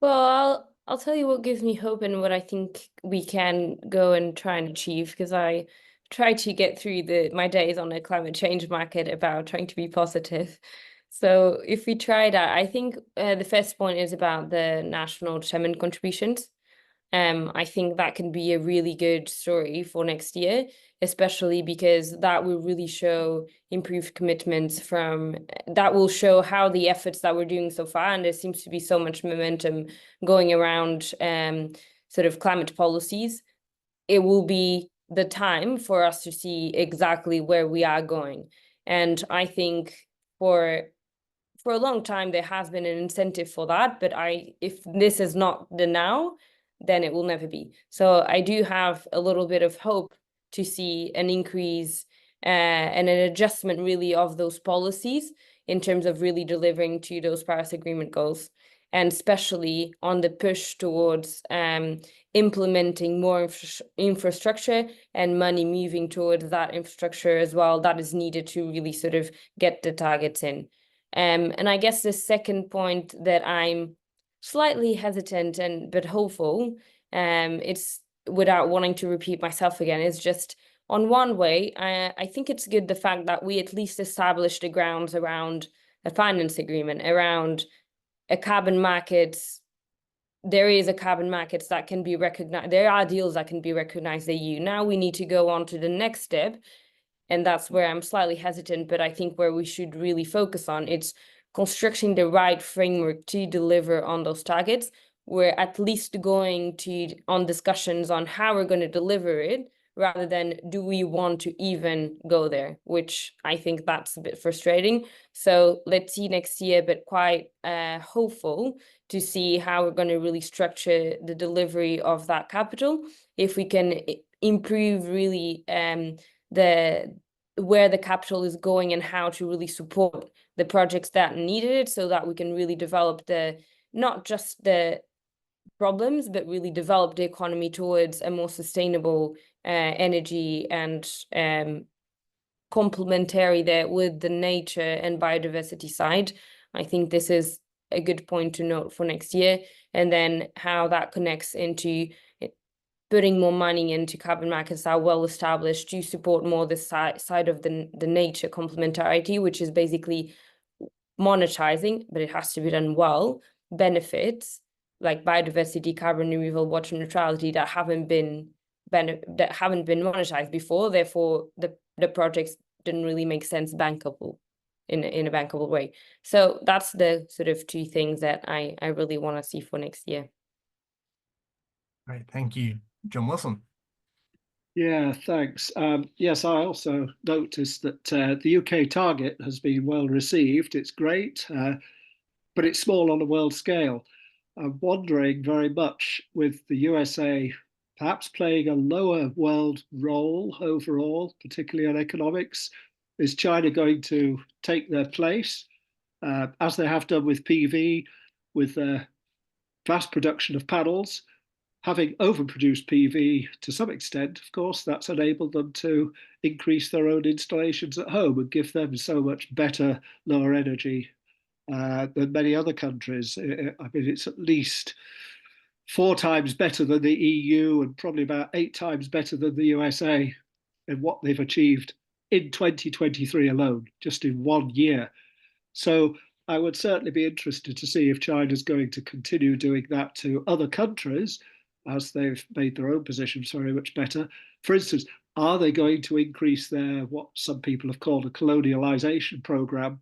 D: Well, I'll tell you what gives me hope and what I think we can go and try and achieve, because I try to get through my days on a climate change market about trying to be positive. So if we try that, I think the first point is about the national determined contributions. I think that can be a really good story for next year, especially because that will really show improved commitments that will show how the efforts that we're doing so far, and there seems to be so much momentum going around sort of climate policies. It will be the time for us to see exactly where we are going. And I think for a long time, there has been an incentive for that, but if this is not the now, then it will never be. So I do have a little bit of hope to see an increase and an adjustment really of those policies in terms of really delivering to those Paris Agreement goals, and especially on the push towards implementing more infrastructure and money moving towards that infrastructure as well that is needed to really sort of get the targets in. And I guess the second point that I'm slightly hesitant but hopeful, it's without wanting to repeat myself again, is just on one way, I think it's good the fact that we at least established the grounds around a finance agreement, around a carbon market. There is a carbon market that can be recognized. There are deals that can be recognized in the EU. Now we need to go on to the next step. And that's where I'm slightly hesitant, but I think where we should really focus on, it's constructing the right framework to deliver on those targets. We're at least going on discussions on how we're going to deliver it, rather than do we want to even go there, which I think that's a bit frustrating. So let's see next year, but quite hopeful to see how we're going to really structure the delivery of that capital. If we can improve really where the capital is going and how to really support the projects that needed it, so that we can really develop not just the problems, but really develop the economy towards a more sustainable energy and complementary there with the nature and biodiversity side. I think this is a good point to note for next year, and then how that connects into putting more money into carbon markets that are well established to support more the side of the nature complementarity, which is basically monetizing, but it has to be done well, benefits like biodiversity, carbon removal, water neutrality that haven't been monetized before. Therefore, the projects didn't really make sense bankable in a bankable way. So that's the sort of two things that I really want to see for next year.
A: Great, thank you. John Wilson.
C: Yeah, thanks. Yes, I also noticed that the UK target has been well received. It's great, but it's small on a world scale. I'm wondering very much, with the USA perhaps playing a lower world role overall, particularly on economics, is China going to take their place, as they have done with PV, with their vast production of panels? Having overproduced PV to some extent, of course, that's enabled them to increase their own installations at home and give them so much better, lower energy than many other countries. I mean, it's at least 4 times better than the EU and probably about 8 times better than the USA in what they've achieved in 2023 alone, just in 1 year. So I would certainly be interested to see if China's going to continue doing that to other countries, as they've made their own positions very much better. For instance, are they going to increase their, what some people have called a colonialization program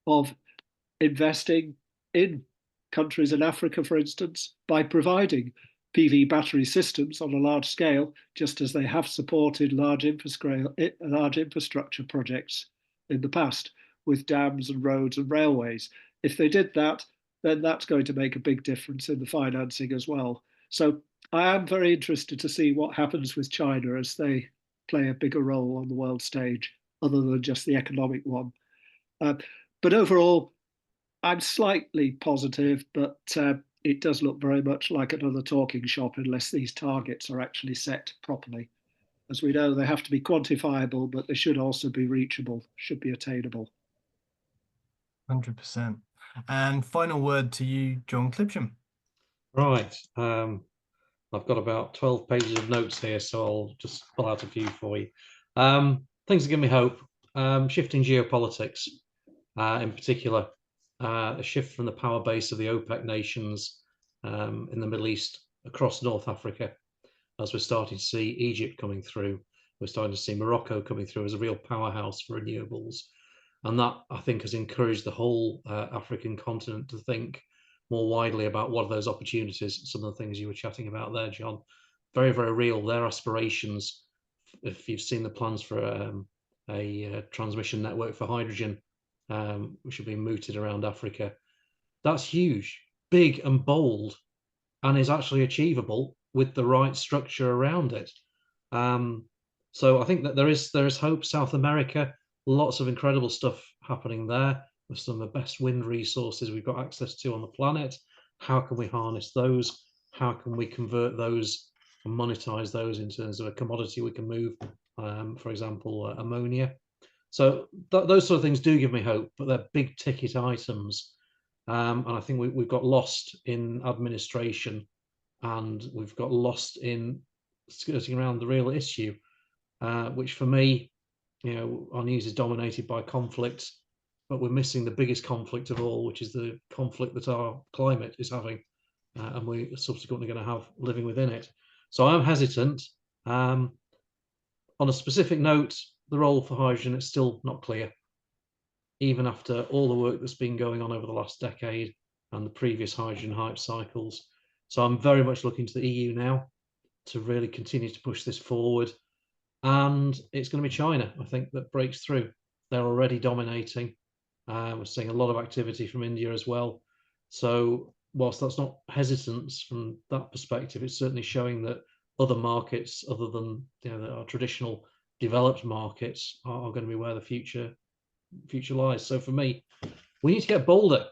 C: of investing in countries in Africa, for instance, by providing PV battery systems on a large scale, just as they have supported large infrastructure projects in the past with dams and roads and railways? If they did that, then that's going to make a big difference in the financing as well. So I am very interested to see what happens with China as they play a bigger role on the world stage, other than just the economic one. But overall, I'm slightly positive, but it does look very much like another talking shop unless these targets are actually set properly. As we know, they have to be quantifiable, but they should also be reachable, should be attainable.
A: 100%. And final word to you, John Clipsham.
B: Right. I've got about 12 pages of notes here, so I'll just pull out a few for you. Things that give me hope. Shifting geopolitics, in particular, a shift from the power base of the OPEC nations in the Middle East across North Africa, as we're starting to see Egypt coming through. We're starting to see Morocco coming through as a real powerhouse for renewables. And that, I think, has encouraged the whole African continent to think more widely about what are those opportunities. Some of the things you were chatting about there, John, very, very real. Their aspirations, if you've seen the plans for a transmission network for hydrogen, which have been mooted around Africa, that's huge, big and bold, and is actually achievable with the right structure around it. So I think that there is hope. South America, lots of incredible stuff happening there with some of the best wind resources we've got access to on the planet. How can we harness those? How can we convert those and monetize those in terms of a commodity we can move, for example, ammonia? So those sort of things do give me hope, but they're big ticket items. And I think we've got lost in administration, and we've got lost in skirting around the real issue, which for me, you know, our news is dominated by conflict, but we're missing the biggest conflict of all, which is the conflict that our climate is having, and we're subsequently going to have living within it. So I'm hesitant. On a specific note, the role for hydrogen is still not clear, even after all the work that's been going on over the last decade and the previous hydrogen hype cycles. So I'm very much looking to the EU now to really continue to push this forward. And it's going to be China, I think, that breaks through. They're already dominating. We're seeing a lot of activity from India as well. So whilst that's not hesitance from that perspective, it's certainly showing that other markets, other than, you know, our traditional developed markets, are going to be where the future lies. So for me, we need to get bolder.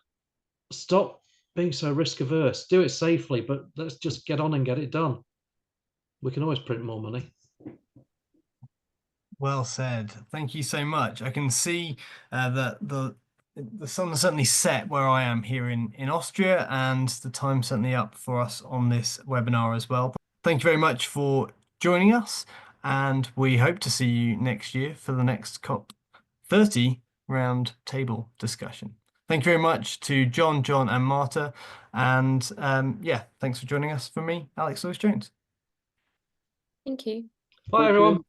B: Stop being so risk averse. Do it safely, but let's just get on and get it done. We can always print more money.
A: Well said. Thank you so much. I can see that the sun is certainly set where I am here in Austria, and the time's certainly up for us on this webinar as well. Thank you very much for joining us, and we hope to see you next year for the next COP30 round table discussion. Thank you very much to John, and Marta, and yeah, thanks for joining us. From me, Alex Lewis-Jones.
D: Thank you.
B: Bye, everyone.